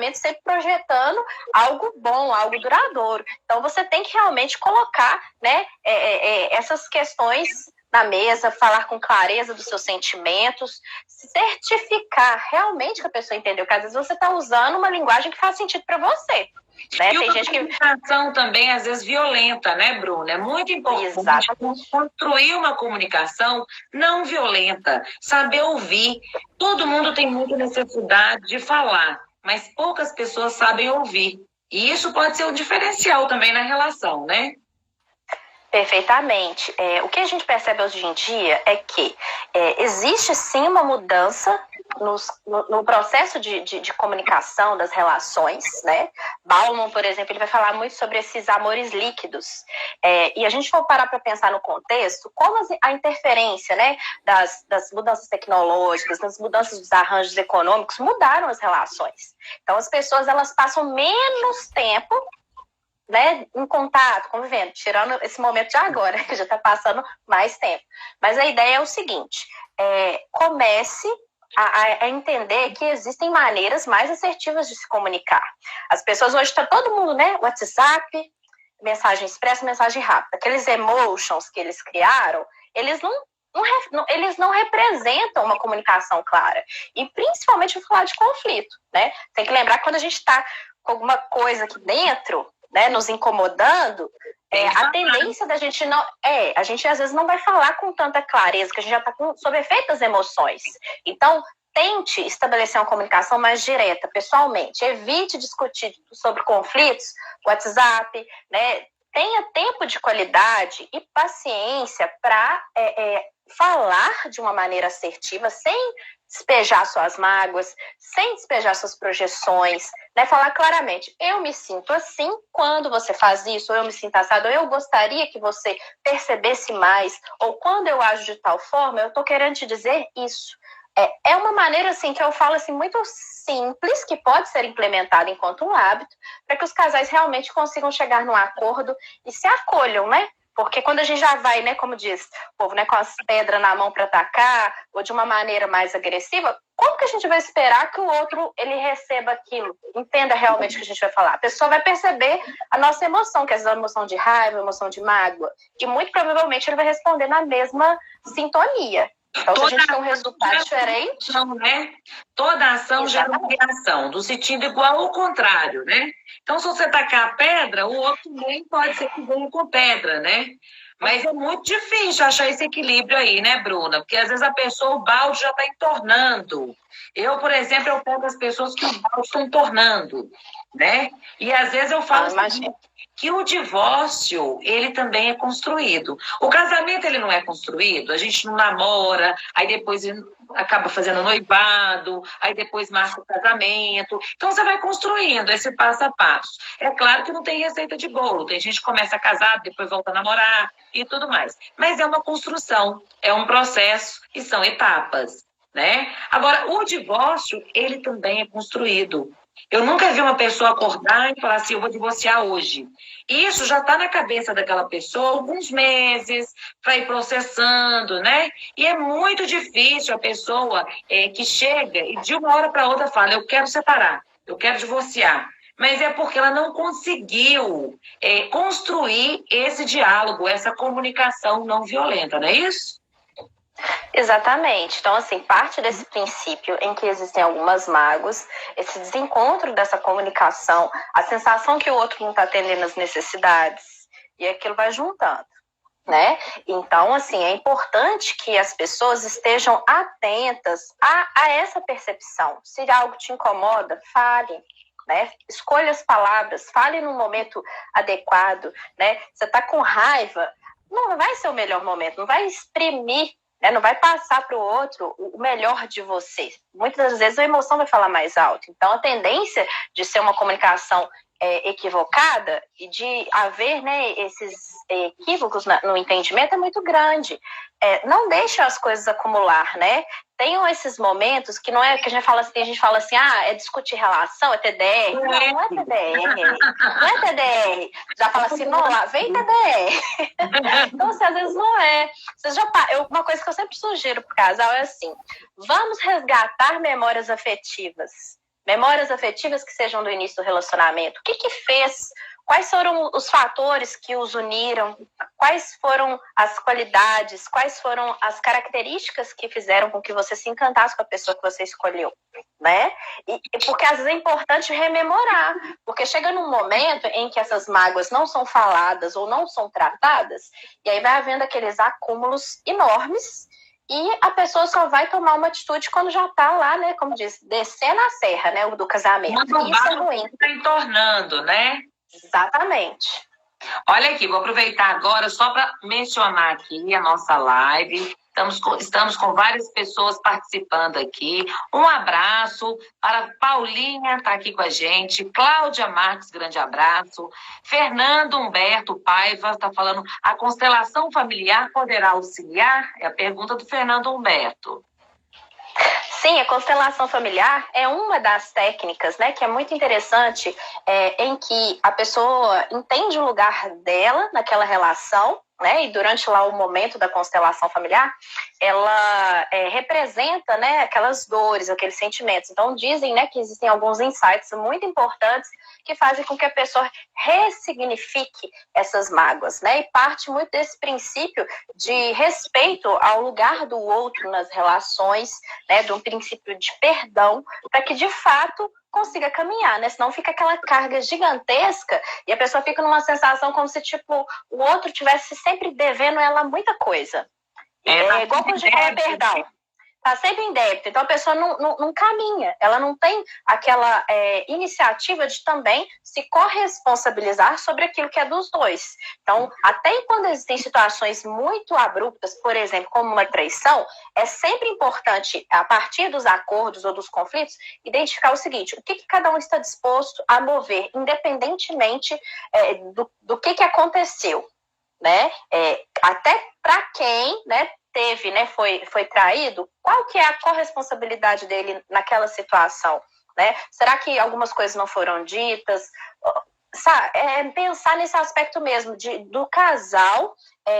relacionamento sempre projetando algo bom, algo duradouro. Então, você tem que realmente colocar, né, essas questões na mesa, falar com clareza dos seus sentimentos, certificar realmente que a pessoa entendeu, porque às vezes você está usando uma linguagem que faz sentido para você. Né? E tem uma gente que... comunicação também, às vezes, violenta, né, Bruna? É muito importante Exatamente. construir uma comunicação não violenta, saber ouvir. Todo mundo tem muita necessidade de falar, mas poucas pessoas sabem ouvir. E isso pode ser um diferencial também na relação, né? Perfeitamente. O que a gente percebe hoje em dia é que existe sim uma mudança no processo de comunicação das relações, né? Bauman, por exemplo, ele vai falar muito sobre esses amores líquidos. E a gente for parar para pensar no contexto, como a interferência, né, das mudanças tecnológicas, das mudanças dos arranjos econômicos mudaram as relações. Então, as pessoas elas passam menos tempo, né, em contato, convivendo, tirando esse momento de agora, que já está passando mais tempo. Mas a ideia é o seguinte, comece a entender que existem maneiras mais assertivas de se comunicar. As pessoas hoje, está todo mundo, né, WhatsApp, mensagem expressa, mensagem rápida. Aqueles emotions que eles criaram, eles não representam uma comunicação clara. E principalmente vou falar de conflito, né? Tem que lembrar que quando a gente está com alguma coisa aqui dentro, né, nos incomodando, a tendência da gente não... a gente às vezes não vai falar com tanta clareza, que a gente já está sob efeito das emoções. Então, tente estabelecer uma comunicação mais direta, pessoalmente. Evite discutir sobre conflitos, WhatsApp, né? Tenha tempo de qualidade e paciência para falar de uma maneira assertiva, sem despejar suas mágoas, sem despejar suas projeções, né? Falar claramente, eu me sinto assim quando você faz isso, ou eu me sinto assado, ou eu gostaria que você percebesse mais, ou quando eu ajo de tal forma, eu estou querendo te dizer isso. É uma maneira, assim, que eu falo, assim, muito simples, que pode ser implementada enquanto um hábito, para que os casais realmente consigam chegar num acordo e se acolham, né? Porque quando a gente já vai, né, como diz o povo, né, com as pedras na mão para atacar, ou de uma maneira mais agressiva, como que a gente vai esperar que o outro ele receba aquilo, entenda realmente o que a gente vai falar? A pessoa vai perceber a nossa emoção, que é a emoção de raiva, a emoção de mágoa, e muito provavelmente ele vai responder na mesma sintonia. Então, se a gente tem um resultado diferente... Né? Toda ação gera uma reação, do sentido igual ao contrário, né? Então, se você tacar a pedra, o outro também pode ser que venha com pedra, né? Mas é muito difícil achar esse equilíbrio aí, né, Bruna? Porque às vezes a pessoa, o balde já está entornando. Eu, por exemplo, eu pego as pessoas que o balde está entornando, né? E às vezes eu falo que o divórcio, ele também é construído. O casamento, ele não é construído, a gente não namora, aí depois acaba fazendo noivado, aí depois marca o casamento. Então, você vai construindo esse passo a passo. É claro que não tem receita de bolo, tem gente que começa a casar, depois volta a namorar e tudo mais. Mas é uma construção, é um processo e são etapas, né? Agora, o divórcio, ele também é construído. Eu nunca vi uma pessoa acordar e falar assim, eu vou divorciar hoje. Isso já está na cabeça daquela pessoa alguns meses, para ir processando, né? E é muito difícil a pessoa que chega e de uma hora para outra fala, eu quero separar, eu quero divorciar. Mas é porque ela não conseguiu construir esse diálogo, essa comunicação não violenta, não é isso? Exatamente. Então, assim, parte desse princípio em que existem algumas mágoas, esse desencontro dessa comunicação, a sensação que o outro não está atendendo as necessidades, e aquilo vai juntando, né? Então, assim, é importante que as pessoas estejam atentas a essa percepção. Se algo te incomoda, fale. Né? Escolha as palavras, fale no momento adequado, né? Você está com raiva, não vai ser o melhor momento, não vai exprimir, né? Não vai passar para o outro o melhor de você. Muitas das vezes a emoção vai falar mais alto. Então, a tendência de ser uma comunicação equivocada e de haver, né, esses equívocos no entendimento é muito grande. Não deixe as coisas acumular, né? Tenham esses momentos que não é que a gente fala assim, tem gente que fala assim, é discutir relação, é TDR. Não é TDR. Não é TDR. Já fala assim, não, lá vem TDR. Então, assim, às vezes não é. Uma coisa que eu sempre sugiro pro casal é assim, vamos resgatar memórias afetivas. Memórias afetivas que sejam do início do relacionamento. O que que fez? Quais foram os fatores que os uniram? Quais foram as qualidades? Quais foram as características que fizeram com que você se encantasse com a pessoa que você escolheu, né? Porque às vezes é importante rememorar, porque chega num momento em que essas mágoas não são faladas ou não são tratadas, e aí vai havendo aqueles acúmulos enormes, e a pessoa só vai tomar uma atitude quando já está lá, né? Como diz, descendo a serra, né? Do casamento. Quando Isso é ruim. Está entornando, né? Exatamente. Olha aqui, vou aproveitar agora só para mencionar aqui a nossa live. Estamos com várias pessoas participando aqui. Um abraço para Paulinha, está aqui com a gente. Cláudia Marques, grande abraço. Fernando Humberto Paiva está falando: a constelação familiar poderá auxiliar? É a pergunta do Fernando Humberto. Sim, a constelação familiar é uma das técnicas, né, que é muito interessante, em que a pessoa entende o lugar dela naquela relação, né, e durante lá o momento da constelação familiar, ela representa, né, aquelas dores, aqueles sentimentos. Então dizem, né, que existem alguns insights muito importantes que fazem com que a pessoa ressignifique essas mágoas, né, e parte muito desse princípio de respeito ao lugar do outro nas relações, né, de um princípio de perdão, para que de fato consiga caminhar, né? Senão fica aquela carga gigantesca e a pessoa fica numa sensação como se, tipo, o outro tivesse sempre devendo ela muita coisa. É igual quando a gente fala perdão. Tá sempre em débito, então a pessoa não caminha, ela não tem aquela iniciativa de também se corresponsabilizar sobre aquilo que é dos dois. Então, até quando existem situações muito abruptas, por exemplo, como uma traição, é sempre importante, a partir dos acordos ou dos conflitos, identificar o seguinte: o que cada um está disposto a mover, independentemente do que aconteceu, né? Até para quem, né, teve, né, foi traído, qual que é a corresponsabilidade dele naquela situação, né? Será que algumas coisas não foram ditas? Pensar nesse aspecto mesmo do casal,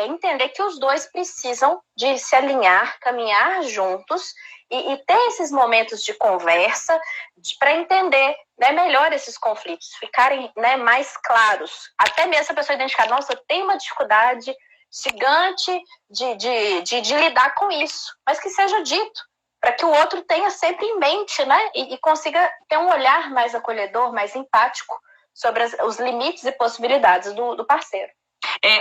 entender que os dois precisam de se alinhar, caminhar juntos e ter esses momentos de conversa para entender, né, melhor esses conflitos, ficarem, né, mais claros. Até mesmo a pessoa identificar: nossa, eu tenho uma dificuldade gigante de lidar com isso, mas que seja dito, para que o outro tenha sempre em mente, né, e consiga ter um olhar mais acolhedor, mais empático sobre os limites e possibilidades do parceiro.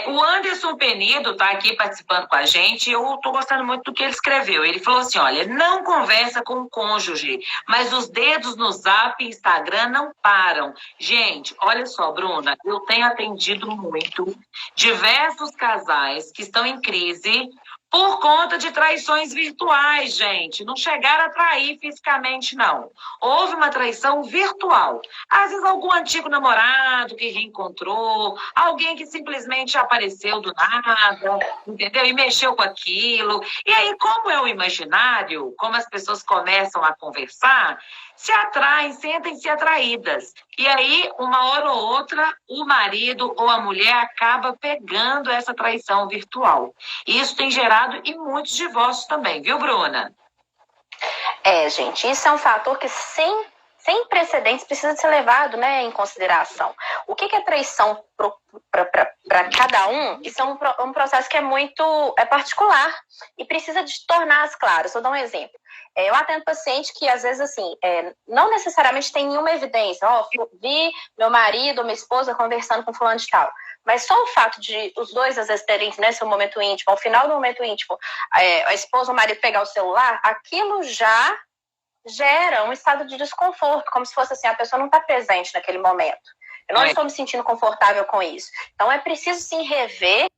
O Anderson Penido está aqui participando com a gente e eu estou gostando muito do que ele escreveu. Ele falou assim: olha, não conversa com o cônjuge, mas os dedos no Zap e Instagram não param. Gente, olha só, Bruna, eu tenho atendido muito diversos casais que estão em crise por conta de traições virtuais, gente. Não chegaram a trair fisicamente, não. Houve uma traição virtual. Às vezes algum antigo namorado que reencontrou, alguém que simplesmente apareceu do nada, entendeu? E mexeu com aquilo. E aí, como é o imaginário, como as pessoas começam a conversar, se atraem, sentem-se atraídas. E aí, uma hora ou outra, o marido ou a mulher acaba pegando essa traição virtual. E isso tem gerado e muitos divórcios também, viu, Bruna? Gente, isso é um fator que sem precedentes precisa ser levado, né, em consideração. O que é traição para cada um? Isso é um processo que é muito particular e precisa de tornar-as claras. Vou dar um exemplo. Eu atendo paciente que, às vezes, assim, não necessariamente tem nenhuma evidência. Vi meu marido ou minha esposa conversando com fulano de tal. Mas só o fato de os dois, às vezes, terem, né, seu momento íntimo, ao final do momento íntimo, a esposa ou o marido pegar o celular, aquilo já gera um estado de desconforto, como se fosse assim: a pessoa não está presente naquele momento. Eu não estou me sentindo confortável com isso. Então, é preciso, sim, rever,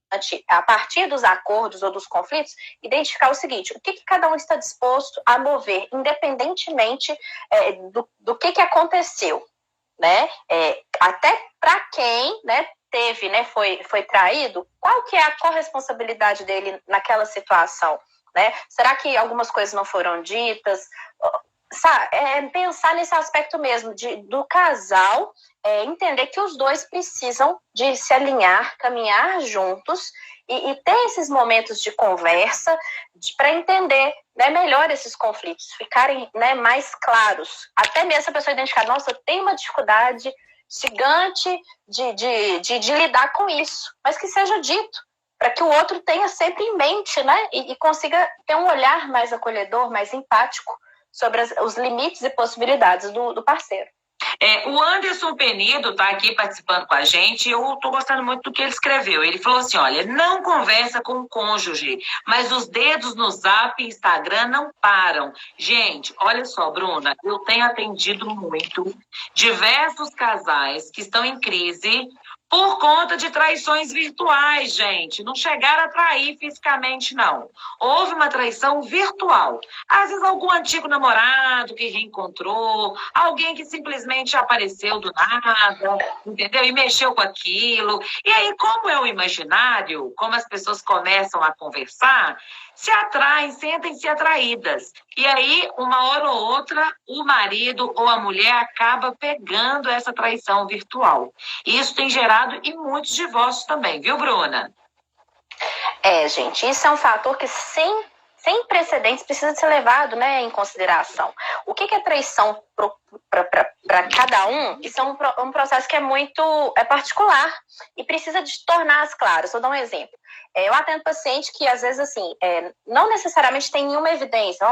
a partir dos acordos ou dos conflitos, identificar o seguinte: o que cada um está disposto a mover, independentemente do que aconteceu, né? Até para quem, né, teve, né, foi traído, qual que é a corresponsabilidade dele naquela situação, né? Será que algumas coisas não foram ditas? pensar nesse aspecto mesmo do casal, entender que os dois precisam de se alinhar, caminhar juntos e ter esses momentos de conversa para entender, né, melhor esses conflitos, ficarem, né, mais claros. Até mesmo a pessoa identificar, nossa, eu tenho uma dificuldade gigante de lidar com isso, mas que seja dito, para que o outro tenha sempre em mente, né, e consiga ter um olhar mais acolhedor, mais empático sobre os limites e possibilidades do parceiro. O Anderson Penido está aqui participando com a gente e eu estou gostando muito do que ele escreveu. Ele falou assim, olha, não conversa com o cônjuge, mas os dedos no Zap e Instagram não param. Gente, olha só, Bruna, eu tenho atendido muito diversos casais que estão em crise por conta de traições virtuais, gente. Não chegaram a trair fisicamente, não. Houve uma traição virtual. Às vezes algum antigo namorado que reencontrou, alguém que simplesmente apareceu do nada, entendeu? E mexeu com aquilo. E aí, como é o imaginário, como as pessoas começam a conversar, se atraem, sentem-se atraídas. E aí, uma hora ou outra, o marido ou a mulher acaba pegando essa traição virtual. E isso tem gerado e muitos divórcios também, viu, Bruna? Gente, isso é um fator que sem precedentes precisa ser levado, né, em consideração. O que é traição para cada um? Isso é um processo que é muito particular e precisa de tornar-as claras. Vou dar um exemplo. Eu atendo paciente que, às vezes, assim, não necessariamente tem nenhuma evidência.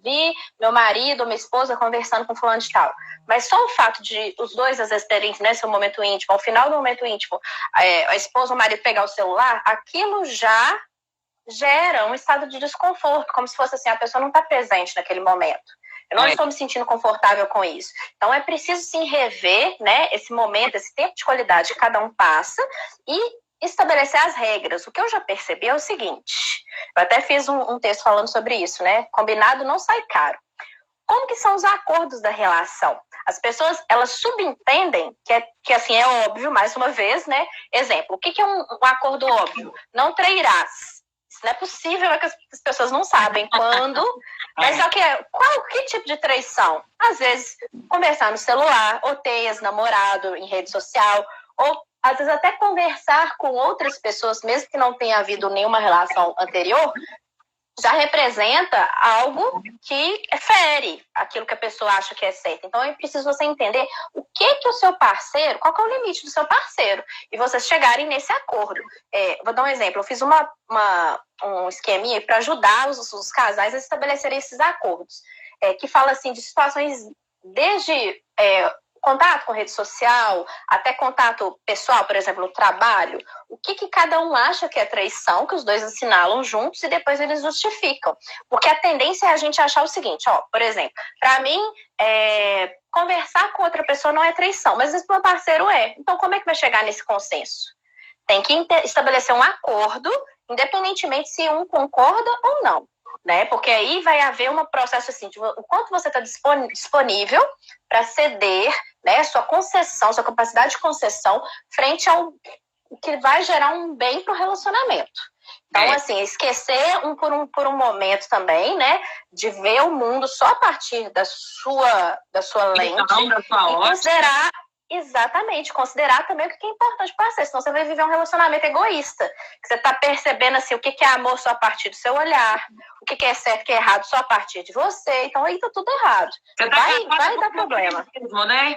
Vi meu marido ou minha esposa conversando com fulano de tal. Mas só o fato de os dois, às vezes, terem, né, seu momento íntimo, ao final do momento íntimo, a esposa ou o marido pegar o celular, aquilo já gera um estado de desconforto, como se fosse assim, a pessoa não está presente naquele momento. Eu não estou me sentindo confortável com isso. Então, é preciso, sim, rever, né, esse momento, esse tempo de qualidade que cada um passa e estabelecer as regras. O que eu já percebi é o seguinte, eu até fiz um texto falando sobre isso, né? Combinado não sai caro. Como que são os acordos da relação? As pessoas, elas subentendem que assim, é óbvio, mais uma vez, né? Exemplo, o que é um acordo óbvio? Não trairás. Isso não é possível, é que as pessoas não sabem quando. Mas só que que tipo de traição? Às vezes, conversar no celular, ou ter ex-namorado em rede social, ou às vezes até conversar com outras pessoas, mesmo que não tenha havido nenhuma relação anterior, já representa algo que fere aquilo que a pessoa acha que é certo. Então, é preciso você entender o que o seu parceiro, qual que é o limite do seu parceiro, e vocês chegarem nesse acordo. Vou dar um exemplo, eu fiz um esqueminha para ajudar os casais a estabelecerem esses acordos, que fala assim de situações desde contato com rede social, até contato pessoal, por exemplo, no trabalho, o que cada um acha que é traição, que os dois assinalam juntos e depois eles justificam. Porque a tendência é a gente achar o seguinte, por exemplo, para mim, conversar com outra pessoa não é traição, mas esse meu parceiro é. Então, como é que vai chegar nesse consenso? Tem que estabelecer um acordo, independentemente se um concorda ou não. Né? Porque aí vai haver um processo assim, de o quanto você está disponível para ceder, né, sua concessão, sua capacidade de concessão frente ao que vai gerar um bem para o relacionamento. Então, assim, esquecer por um momento também, né, de ver o mundo só a partir da sua lente da sua e considerar. Exatamente, considerar também o que é importante para você, senão você vai viver um relacionamento egoísta, que você está percebendo assim, o que é amor só a partir do seu olhar, o que é certo, o que é errado só a partir de você, então aí tá tudo errado. Vai dar problema. Mesmo, né?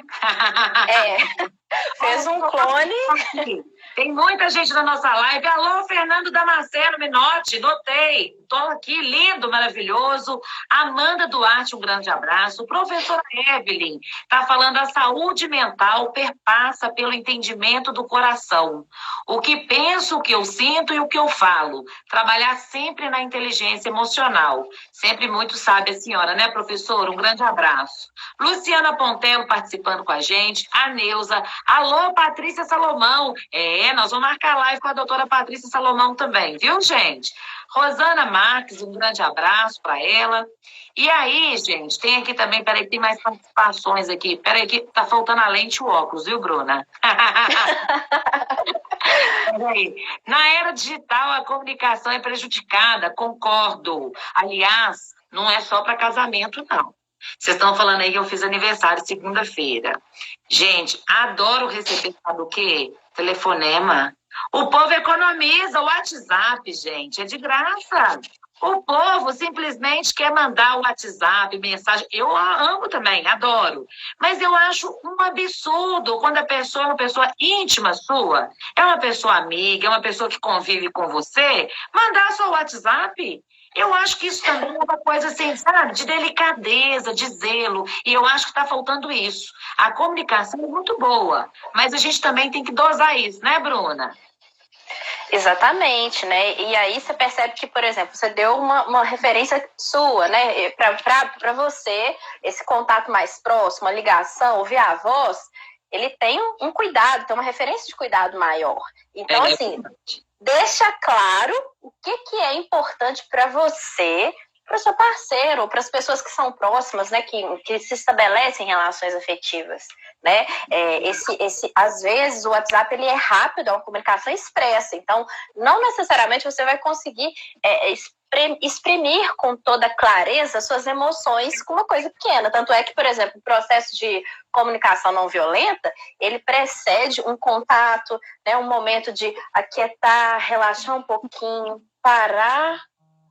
Fez um clone. Tem muita gente na nossa live. Alô, Fernando Damasceno Minotti, notei. Estou aqui, lindo, maravilhoso. Amanda Duarte, um grande abraço. Professora Evelyn, está falando a saúde mental perpassa pelo entendimento do coração. O que penso, o que eu sinto e o que eu falo. Trabalhar sempre na inteligência emocional. Sempre muito sábia a senhora, né, professora? Um grande abraço. Luciana Pontello participando com a gente. A Neuza. Alô, Patrícia Salomão. Nós vamos marcar live com a doutora Patrícia Salomão também, viu, gente? Rosana Marques, um grande abraço para ela. E aí, gente, tem aqui também, peraí, tem mais participações aqui. Peraí, que tá faltando a lente e o óculos, viu, Bruna? Peraí. Na era digital, a comunicação é prejudicada, concordo. Aliás, não é só para casamento, não. Vocês estão falando aí que eu fiz aniversário segunda-feira. Gente, adoro receber, sabe o quê? Telefonema. O povo economiza o WhatsApp, gente, é de graça. O povo simplesmente quer mandar o WhatsApp, mensagem. Eu amo também, adoro. Mas eu acho um absurdo quando a pessoa é uma pessoa íntima sua, é uma pessoa amiga, é uma pessoa que convive com você, mandar seu WhatsApp. Eu acho que isso também é uma coisa, assim, sabe, de delicadeza, de zelo. E eu acho que está faltando isso. A comunicação é muito boa, mas a gente também tem que dosar isso, né, Bruna? Exatamente, né? E aí você percebe que, por exemplo, você deu uma referência sua, né? Para você, esse contato mais próximo, a ligação, ouvir a voz, ele tem um cuidado, tem uma referência de cuidado maior. Então, assim, deixa claro o que é importante para você, para o seu parceiro, ou para as pessoas que são próximas, né? Que se estabelecem relações afetivas. Né? Às vezes o WhatsApp ele é rápido, é uma comunicação expressa, então não necessariamente você vai conseguir exprimir com toda clareza suas emoções com uma coisa pequena. Tanto é que, por exemplo, o processo de comunicação não violenta, ele precede um contato, né, um momento de aquietar, relaxar um pouquinho, parar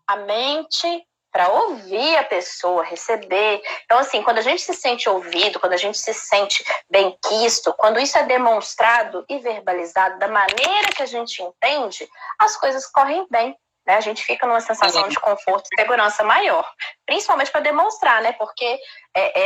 a mente para ouvir a pessoa, receber. Então, assim, quando a gente se sente ouvido, quando a gente se sente bem-quisto, quando isso é demonstrado e verbalizado da maneira que a gente entende, as coisas correm bem. Né? A gente fica numa sensação de conforto e segurança maior. Principalmente para demonstrar, né? Porque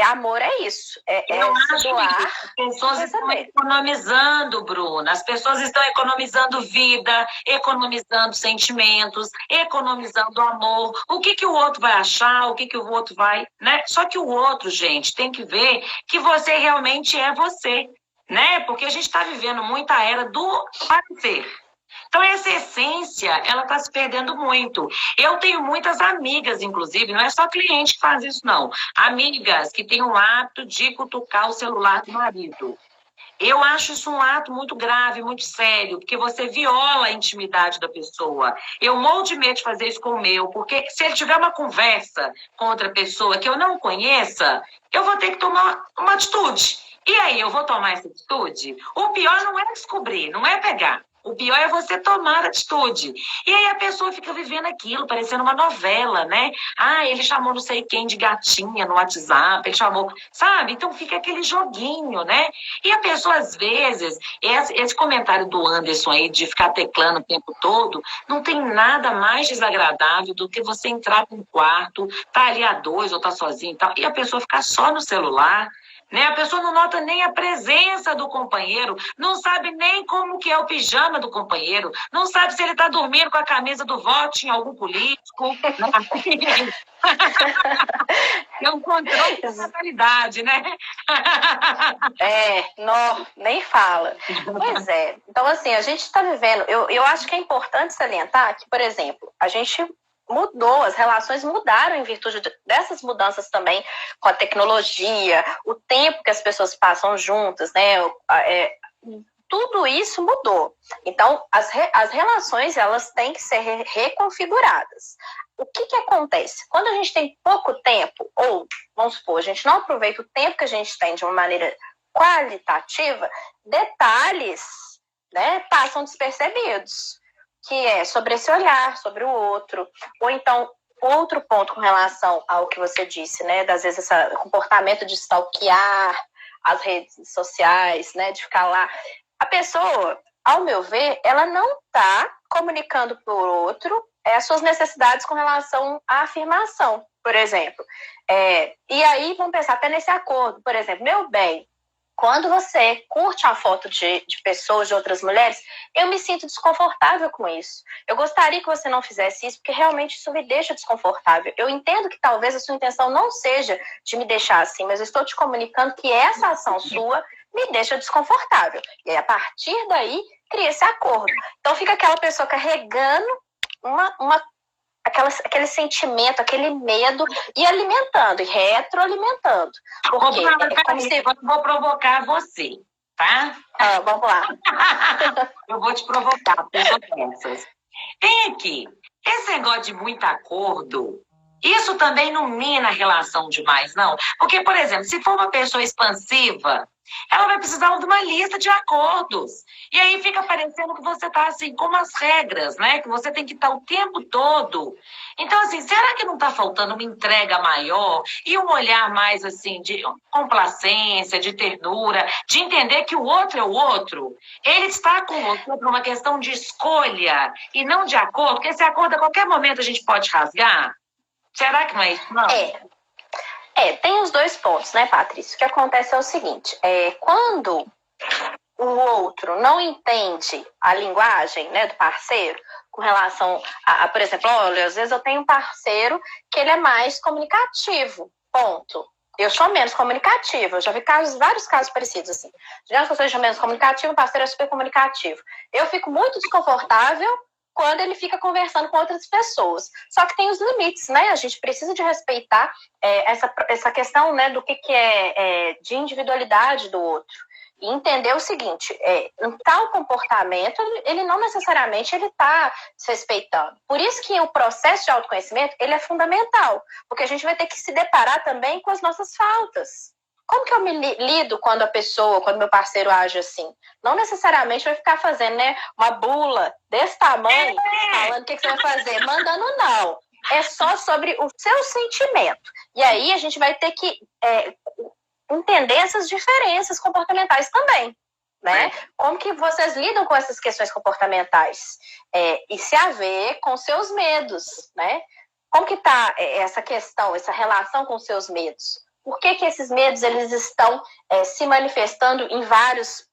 amor é isso. Eu acho que as pessoas estão economizando, Bruna. As pessoas estão economizando vida, economizando sentimentos, economizando amor. O que o outro vai achar, o que o outro vai... né? Só que o outro, gente, tem que ver que você realmente é você. Né? Porque a gente está vivendo muita era do parecer. Então, essa essência, ela está se perdendo muito. Eu tenho muitas amigas, inclusive, não é só cliente que faz isso, não. Amigas que têm o hábito de cutucar o celular do marido. Eu acho isso um ato muito grave, muito sério, porque você viola a intimidade da pessoa. Eu morro de medo de fazer isso com o meu, porque se ele tiver uma conversa com outra pessoa que eu não conheça, eu vou ter que tomar uma atitude. E aí, eu vou tomar essa atitude? O pior não é descobrir, não é pegar. O pior é você tomar atitude. E aí a pessoa fica vivendo aquilo, parecendo uma novela, né? Ah, ele chamou não sei quem de gatinha no WhatsApp, ele chamou... Sabe? Então fica aquele joguinho, né? E a pessoa, às vezes, esse comentário do Anderson aí, de ficar teclando o tempo todo, não tem nada mais desagradável do que você entrar para um quarto, tá ali a dois ou tá sozinho e tal, e a pessoa ficar só no celular, né? A pessoa não nota nem a presença do companheiro, não sabe nem como que é o pijama do companheiro, não sabe se ele está dormindo com a camisa do voto em algum político. Né? É um controle de natalidade, né? Não, nem fala. Pois é. Então, assim, a gente está vivendo... Eu acho que é importante salientar que, por exemplo, a gente... mudou, as relações mudaram em virtude dessas mudanças também com a tecnologia, o tempo que as pessoas passam juntas, né? Tudo isso mudou. Então, as relações, elas têm que ser reconfiguradas. O que acontece? Quando a gente tem pouco tempo, ou, vamos supor, a gente não aproveita o tempo que a gente tem de uma maneira qualitativa, detalhes, né, passam despercebidos. Que é sobre esse olhar, sobre o outro. Ou então, outro ponto com relação ao que você disse, né? Das vezes, esse comportamento de stalkear as redes sociais, né? De ficar lá. A pessoa, ao meu ver, ela não está comunicando para o outro as suas necessidades com relação à afirmação, por exemplo. E aí, vamos pensar até nesse acordo. Por exemplo, meu bem, quando você curte a foto de pessoas, de outras mulheres, eu me sinto desconfortável com isso. Eu gostaria que você não fizesse isso, porque realmente isso me deixa desconfortável. Eu entendo que talvez a sua intenção não seja de me deixar assim, mas eu estou te comunicando que essa ação sua me deixa desconfortável. E aí, a partir daí, cria esse acordo. Então fica aquela pessoa carregando aquele sentimento, aquele medo, e alimentando, e retroalimentando. Porque eu vou provocar você, tá? Vamos lá. Eu vou te provocar, pessoas dessas. Tem aqui, esse negócio de muito acordo, Isso também não mina a relação demais, não. Porque, por exemplo, se for uma pessoa expansiva, ela vai precisar de uma lista de acordos. E aí fica parecendo que você está assim, como as regras, né? Que você tem que estar o tempo todo. Então, assim, será que não está faltando uma entrega maior e um olhar mais, assim, de complacência, de ternura, de entender que o outro é o outro? Ele está com você por uma questão de escolha e não de acordo, porque esse acordo a qualquer momento a gente pode rasgar. Será que não é isso, não? Tem os dois pontos, né, Patrícia? O que acontece é o seguinte, quando o outro não entende a linguagem, né, do parceiro, com relação por exemplo, olha, às vezes eu tenho um parceiro que ele é mais comunicativo, ponto. Eu sou menos comunicativa, eu já vi vários casos parecidos, assim. Digamos que eu seja menos comunicativo, o parceiro é super comunicativo. Eu fico muito desconfortável quando ele fica conversando com outras pessoas. Só que tem os limites, né? A gente precisa de respeitar essa questão, né, do que é de individualidade do outro. E entender o seguinte, um tal comportamento, ele não necessariamente ele está se respeitando. Por isso que o processo de autoconhecimento, ele é fundamental, porque a gente vai ter que se deparar também com as nossas faltas. Como que eu me lido quando meu parceiro age assim? Não necessariamente vai ficar fazendo, né, uma bula desse tamanho, falando o que você vai fazer, mandando não. É só sobre o seu sentimento. E aí a gente vai ter que entender essas diferenças comportamentais também, né? Como que vocês lidam com essas questões comportamentais? E se haver com seus medos, né? Como que está essa questão, essa relação com seus medos? Por que esses medos eles estão se manifestando em vários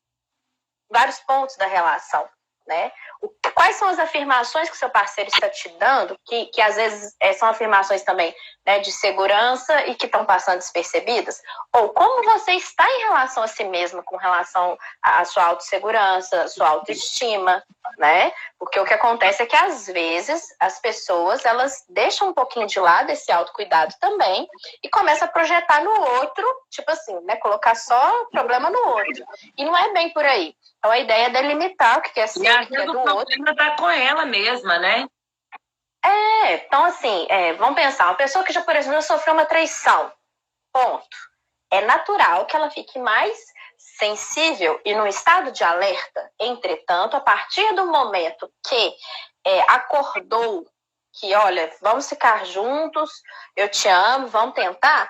pontos da relação, né? Quais são as afirmações que seu parceiro está te dando, que às vezes são afirmações também, né, de segurança e que estão passando despercebidas? Ou como você está em relação a si mesma, com relação à sua autossegurança, à sua autoestima, né? Porque o que acontece é que às vezes as pessoas elas deixam um pouquinho de lado esse autocuidado também e começam a projetar no outro, tipo assim, né, colocar só o problema no outro. E não é bem por aí. Então a ideia é delimitar o que é seu, o que é do outro. E tá com ela mesma, né? Então assim, vamos pensar, uma pessoa que já, por exemplo, sofreu uma traição, ponto. É natural que ela fique mais sensível e num estado de alerta. Entretanto, a partir do momento que acordou que, olha, vamos ficar juntos, eu te amo, vamos tentar,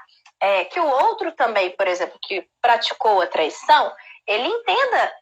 que o outro também, por exemplo, que praticou a traição, ele entenda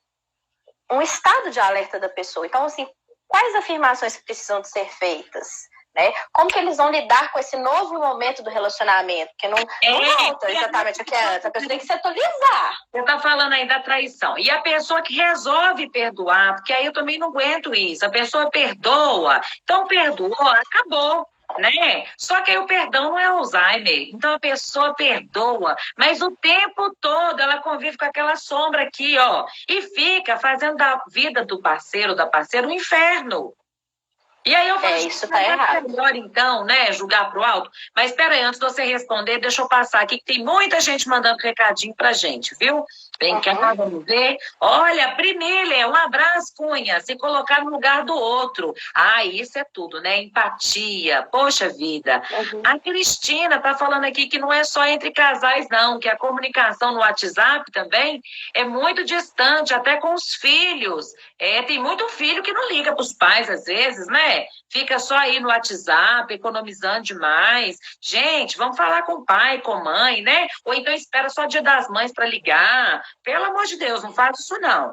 um estado de alerta da pessoa. Então, assim, quais afirmações precisam de ser feitas? Né? Como que eles vão lidar com esse novo momento do relacionamento? Que não volta exatamente o que é antes. A pessoa tem que se atualizar. Você está falando aí da traição. E a pessoa que resolve perdoar, porque aí eu também não aguento isso. A pessoa perdoa, então perdoou, acabou. Né? Só que aí o perdão não é Alzheimer. Então a pessoa perdoa, mas o tempo todo ela convive com aquela sombra aqui, ó, e fica fazendo da vida do parceiro, da parceira, um inferno. E aí eu falo, isso tá errado. Melhor então, né, julgar pro alto. Mas espera aí, antes de você responder, deixa eu passar aqui, que tem muita gente mandando recadinho pra gente, viu? Vem cá, vamos ver. Olha, Primília, um abraço, Cunha, se colocar no lugar do outro. Isso é tudo, né? Empatia, poxa vida. A Cristina tá falando aqui que não é só entre casais, não, que a comunicação no WhatsApp também é muito distante, até com os filhos. Tem muito filho que não liga pros pais, às vezes, né? Fica só aí no WhatsApp, economizando demais. Gente, vamos falar com o pai, com a mãe, né? Ou então espera só o Dia das Mães para ligar. Pelo amor de Deus, não faz isso não.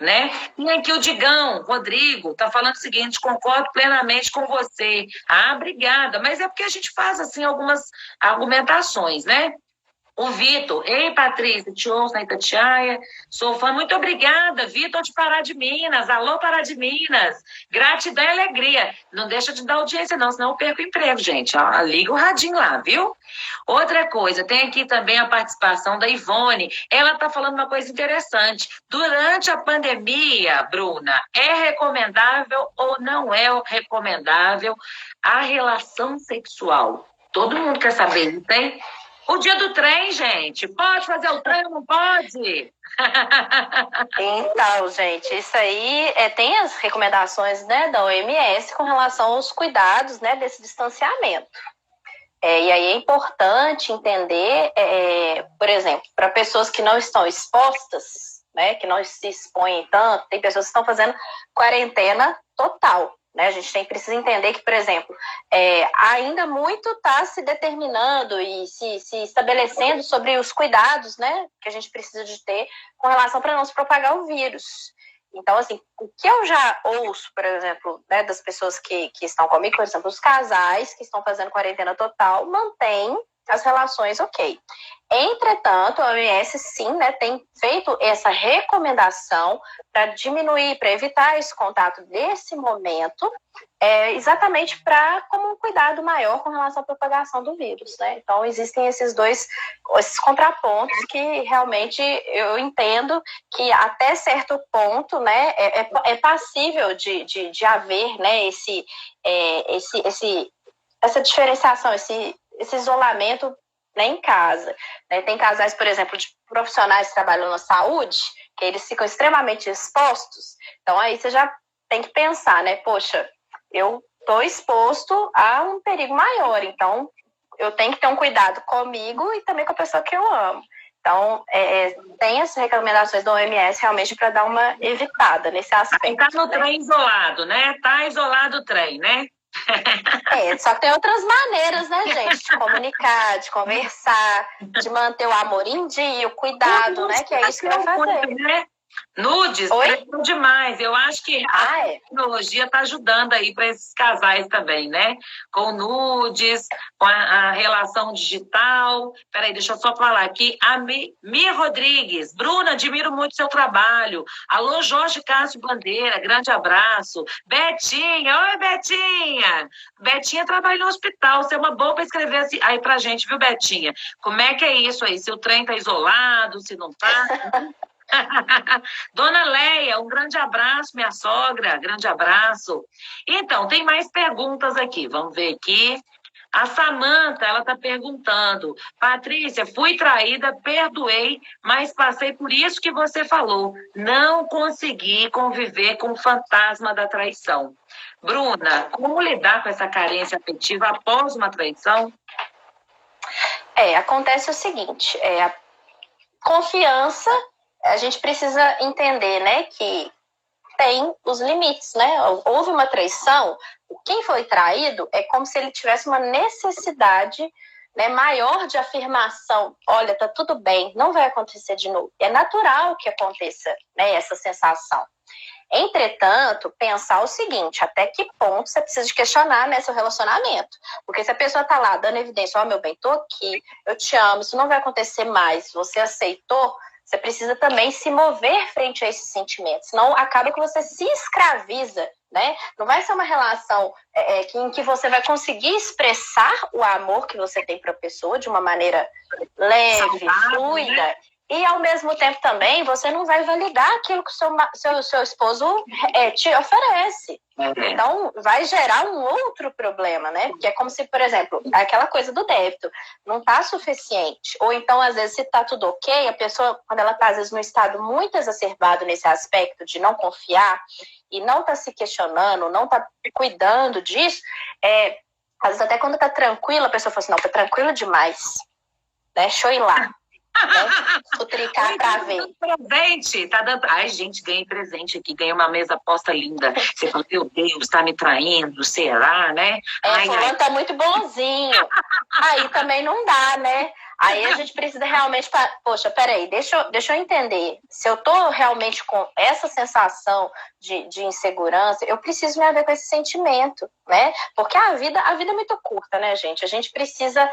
Né? E aqui o Digão, Rodrigo, tá falando o seguinte: concordo plenamente com você. Obrigada. Mas é porque a gente faz, assim, algumas argumentações, né? O Vitor, ei, Patrícia, te ouço na Itatiaia, sou fã, muito obrigada, Vitor de Pará de Minas, alô Pará de Minas, gratidão e alegria, não deixa de dar audiência não, senão eu perco o emprego, gente, liga o radinho lá, viu? Outra coisa, tem aqui também a participação da Ivone, ela está falando uma coisa interessante, durante a pandemia, Bruna, é recomendável ou não é recomendável a relação sexual? Todo mundo quer saber, não tem? O dia do trem, gente, pode fazer o trem ou não pode? Então, gente, isso aí tem as recomendações, né, da OMS com relação aos cuidados, né, desse distanciamento. E aí é importante entender, por exemplo, para pessoas que não estão expostas, né, que não se expõem tanto, tem pessoas que estão fazendo quarentena total. Né? A gente precisa entender que, por exemplo, ainda muito está se determinando e se estabelecendo sobre os cuidados, né, que a gente precisa de ter com relação para não se propagar o vírus. Então, assim, o que eu já ouço, por exemplo, né, das pessoas que estão comigo, por exemplo, os casais que estão fazendo quarentena total, mantêm as relações ok. Entretanto, a OMS, sim, né, tem feito essa recomendação para diminuir, para evitar esse contato desse momento, exatamente como um cuidado maior com relação à propagação do vírus, né? Então, existem esses contrapontos que realmente eu entendo que até certo ponto, né, é passível de haver, né, essa diferenciação, esse isolamento, né, em casa. Né? Tem casais, por exemplo, de profissionais que trabalham na saúde, que eles ficam extremamente expostos. Então, aí você já tem que pensar, né? Poxa, eu estou exposto a um perigo maior, então eu tenho que ter um cuidado comigo e também com a pessoa que eu amo. Então, tem as recomendações da OMS realmente para dar uma evitada nesse aspecto. Está no trem isolado, né? Está isolado o trem, né? Só que tem outras maneiras, né, gente? De comunicar, de conversar, de manter o amor em dia, o cuidado, né? Que é isso que vai fazer. Né? Nudes, prestam demais. Eu acho que a tecnologia está ajudando aí para esses casais também, né? Com nudes, com a relação digital. Peraí, deixa eu só falar aqui. A Mia Rodrigues. Bruna, admiro muito seu trabalho. Alô, Jorge Cássio Bandeira, grande abraço. Betinha, oi, Betinha. Betinha trabalha no hospital. Você é uma boa para escrever assim, aí pra gente, viu, Betinha? Como é que é isso aí? Se o trem tá isolado, se não tá... Dona Leia, um grande abraço, minha sogra, grande abraço. Então, tem mais perguntas aqui, vamos ver aqui. A Samanta, ela está perguntando, Patrícia, fui traída, perdoei, mas passei por isso que você falou, não consegui conviver com o fantasma da traição. Bruna, como lidar com essa carência afetiva após uma traição? Acontece o seguinte, a confiança, a gente precisa entender, né, que tem os limites, né? Houve uma traição, quem foi traído é como se ele tivesse uma necessidade, né, maior de afirmação. Olha, tá tudo bem, não vai acontecer de novo. É natural que aconteça, né, essa sensação. Entretanto, pensar o seguinte, até que ponto você precisa de questionar, né, seu relacionamento. Porque se a pessoa tá lá dando evidência, meu bem, tô aqui, eu te amo, isso não vai acontecer mais, você aceitou, você precisa também se mover frente a esses sentimentos. Senão acaba que você se escraviza, né? Não vai ser uma relação em que você vai conseguir expressar o amor que você tem para a pessoa de uma maneira leve, fluida, né? E, ao mesmo tempo, também, você não vai validar aquilo que o seu esposo te oferece. Então, vai gerar um outro problema, né? Que é como se, por exemplo, aquela coisa do débito não está suficiente. Ou então, às vezes, se está tudo ok, a pessoa, quando ela está, às vezes, num estado muito exacerbado nesse aspecto de não confiar e não está se questionando, não está cuidando disso, às vezes, até quando está tranquila, a pessoa fala assim, não, está tranquila demais, né? Deixa eu ir lá. Futricar pra ver. Presente, tá dando. Ai, gente, ganhei presente aqui, ganhei uma mesa posta linda. Você fala, meu Deus, tá me traindo, será, né? Fulano tá muito bonzinho. Aí também não dá, né? Aí a gente precisa realmente, poxa, peraí, deixa eu entender. Se eu tô realmente com essa sensação de insegurança, eu preciso me haver com esse sentimento, né? Porque a vida é muito curta, né, gente? A gente precisa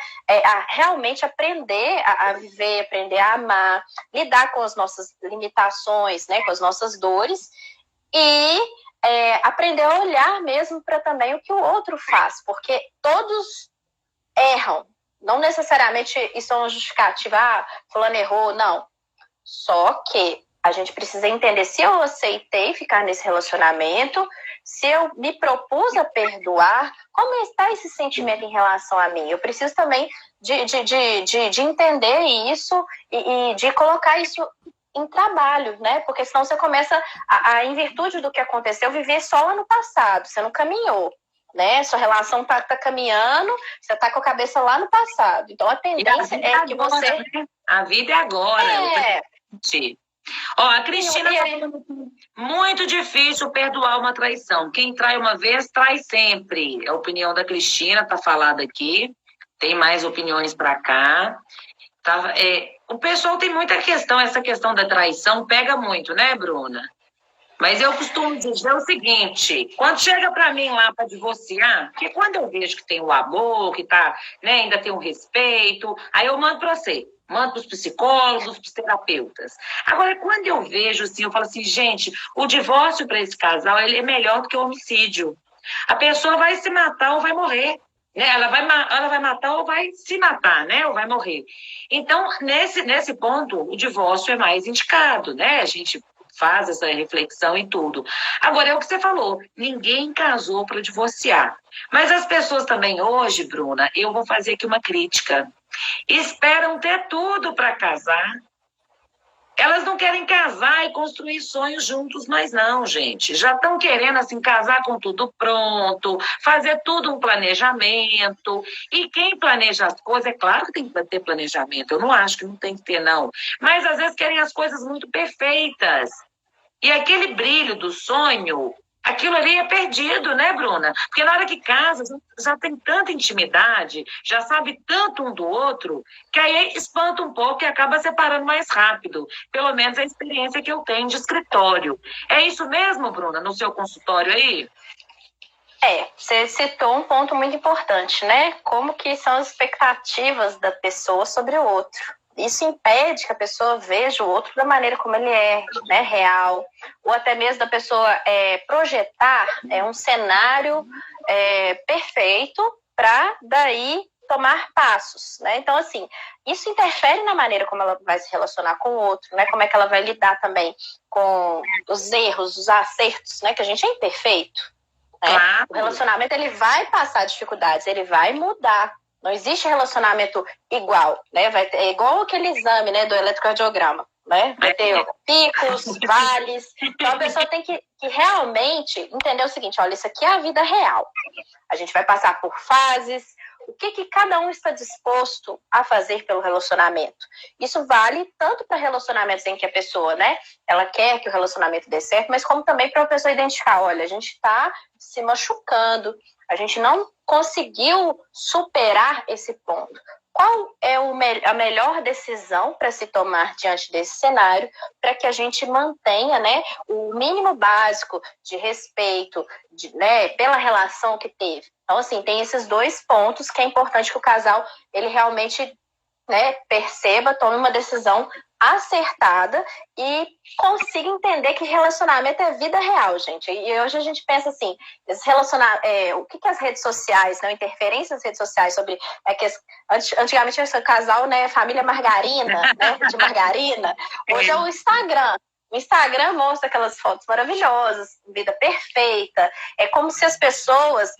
realmente aprender a viver, aprender a amar, lidar com as nossas limitações, né? Com as nossas dores e aprender a olhar mesmo para também o que o outro faz, porque todos erram. Não necessariamente isso é uma justificativa, fulano errou, não. Só que a gente precisa entender se eu aceitei ficar nesse relacionamento, se eu me propus a perdoar, como está esse sentimento em relação a mim? Eu preciso também de entender isso e de colocar isso em trabalho, né? Porque senão você começa em virtude do que aconteceu, viver só lá no passado, você não caminhou. né? Sua relação tá caminhando, você tá com a cabeça lá no passado. Então, a tendência é que agora, você... né? A vida é agora, é o presente. Ó, a Cristina tá falando aqui, muito difícil perdoar uma traição. Quem trai uma vez, trai sempre. A opinião da Cristina tá falada aqui. Tem mais opiniões para cá. Tá, o pessoal tem muita questão, essa questão da traição pega muito, né, Bruna? Mas eu costumo dizer o seguinte, quando chega para mim lá para divorciar, porque quando eu vejo que tem o amor, que tá, né, ainda tem um respeito, aí eu mando para você, mando para os psicólogos, para os terapeutas. Agora, quando eu vejo assim, eu falo assim, gente, o divórcio para esse casal, ele é melhor do que o homicídio. A pessoa vai se matar ou vai morrer. Né? Ela vai matar ou vai se matar, né? Ou vai morrer. Então, nesse ponto, o divórcio é mais indicado, né? A gente faz essa reflexão e tudo. Agora, é o que você falou, ninguém casou para divorciar. Mas as pessoas também hoje, Bruna, eu vou fazer aqui uma crítica, esperam ter tudo para casar. Elas não querem casar e construir sonhos juntos, mas não, gente. Já estão querendo, assim, casar com tudo pronto, fazer tudo um planejamento. E quem planeja as coisas, é claro que tem que ter planejamento. Eu não acho que não tem que ter, não. Mas, às vezes, querem as coisas muito perfeitas. E aquele brilho do sonho, aquilo ali é perdido, né, Bruna? Porque na hora que casa, já tem tanta intimidade, já sabe tanto um do outro, que aí espanta um pouco e acaba separando mais rápido. Pelo menos a experiência que eu tenho de escritório. É isso mesmo, Bruna, no seu consultório aí? Você citou um ponto muito importante, né? Como que são as expectativas da pessoa sobre o outro. Isso impede que a pessoa veja o outro da maneira como ele é, né, real, ou até mesmo da pessoa projetar um cenário perfeito para daí tomar passos, né? Então, assim, isso interfere na maneira como ela vai se relacionar com o outro, né? Como é que ela vai lidar também com os erros, os acertos, né? Que a gente é imperfeito, né? Claro. O relacionamento, ele vai passar dificuldades, ele vai mudar. Não existe relacionamento igual, né? É igual aquele exame, né, do eletrocardiograma, né? Vai ter picos, vales. Então a pessoa tem que realmente entender o seguinte, olha, isso aqui é a vida real. A gente vai passar por fases. O que cada um está disposto a fazer pelo relacionamento? Isso vale tanto para relacionamentos em que a pessoa, né, ela quer que o relacionamento dê certo, mas como também para a pessoa identificar, olha, a gente está se machucando, a gente não conseguiu superar esse ponto. Qual é a melhor decisão para se tomar diante desse cenário para que a gente mantenha, né, o mínimo básico de respeito, né, pela relação que teve? Então, assim, tem esses dois pontos que é importante que o casal ele realmente, né, perceba, tome uma decisão acertada e consiga entender que relacionamento é vida real, gente. E hoje a gente pensa assim, o que as redes sociais, não, interferência nas redes sociais sobre que antigamente esse casal, né, família margarina, né, de margarina, hoje é o Instagram. O Instagram mostra aquelas fotos maravilhosas, vida perfeita. É como se as pessoas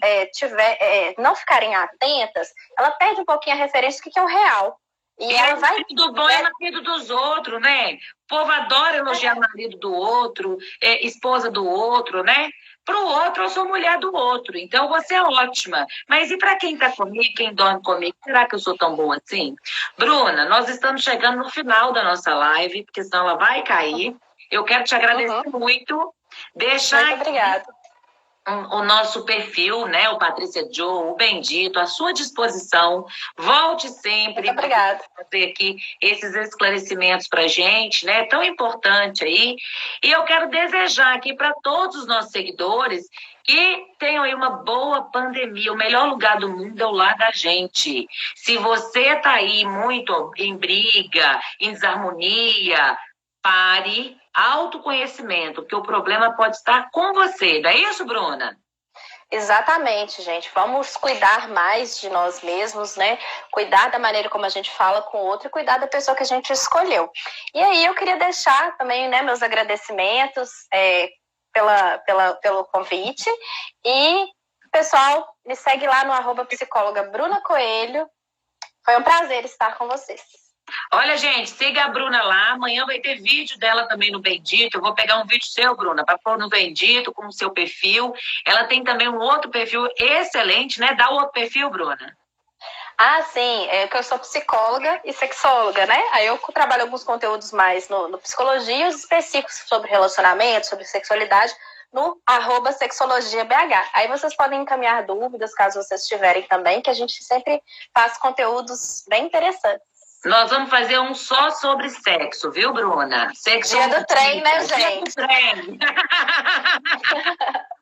não ficarem atentas, ela perde um pouquinho a referência do que é o real. E ela vai... Tudo bom é marido dos outros, né? O povo adora elogiar marido do outro, esposa do outro, né? Para o outro, eu sou mulher do outro. Então, você é ótima. Mas e para quem está comigo, quem dorme comigo? Será que eu sou tão boa assim? Bruna, nós estamos chegando no final da nossa live, porque senão ela vai cair. Eu quero te agradecer muito. Deixar muito obrigada. O nosso perfil, né, o Patrícia Joe, o Bendito, à sua disposição. Volte sempre. Muito obrigada. Fazer aqui esses esclarecimentos para a gente, né, tão importante aí. E eu quero desejar aqui para todos os nossos seguidores que tenham aí uma boa pandemia. O melhor lugar do mundo é o lar da gente. Se você está aí muito em briga, em desarmonia, pare, autoconhecimento, porque o problema pode estar com você. Não é isso, Bruna? Exatamente, gente. Vamos cuidar mais de nós mesmos, né? Cuidar da maneira como a gente fala com o outro e cuidar da pessoa que a gente escolheu. E aí eu queria deixar também, né, meus agradecimentos pelo convite. E, pessoal, me segue lá no @psicóloga Bruna Coelho. Foi um prazer estar com vocês. Olha, gente, siga a Bruna lá. Amanhã vai ter vídeo dela também no Bendito. Eu vou pegar um vídeo seu, Bruna, para pôr no Bendito com o seu perfil. Ela tem também um outro perfil excelente, né? Dá o outro perfil, Bruna. Ah, sim, é que eu sou psicóloga e sexóloga, né? Aí eu trabalho alguns conteúdos mais no psicologia e os específicos sobre relacionamento, sobre sexualidade, no @sexologiabh. Aí vocês podem encaminhar dúvidas, caso vocês tiverem também, que a gente sempre faz conteúdos bem interessantes. Nós vamos fazer um só sobre sexo, viu, Bruna? Dia do trem, né, gente? Dia do trem.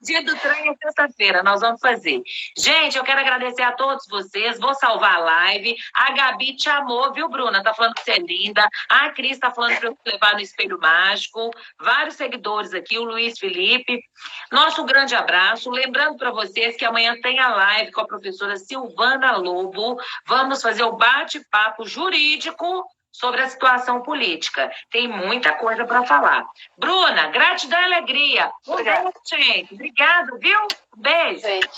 Dia do trem é sexta-feira, nós vamos fazer. Gente, eu quero agradecer a todos vocês. Vou salvar a live. A Gabi te amou, viu, Bruna? Tá falando que você é linda. A Cris tá falando para eu te levar no Espelho Mágico. Vários seguidores aqui, o Luiz Felipe. Nosso grande abraço. Lembrando para vocês que amanhã tem a live com a professora Silvana Lobo. Vamos fazer o bate-papo jurídico sobre a situação política. Tem muita coisa para falar. Bruna, gratidão e alegria. Um beijo, gente. Obrigada, viu? Beijo. Beijo.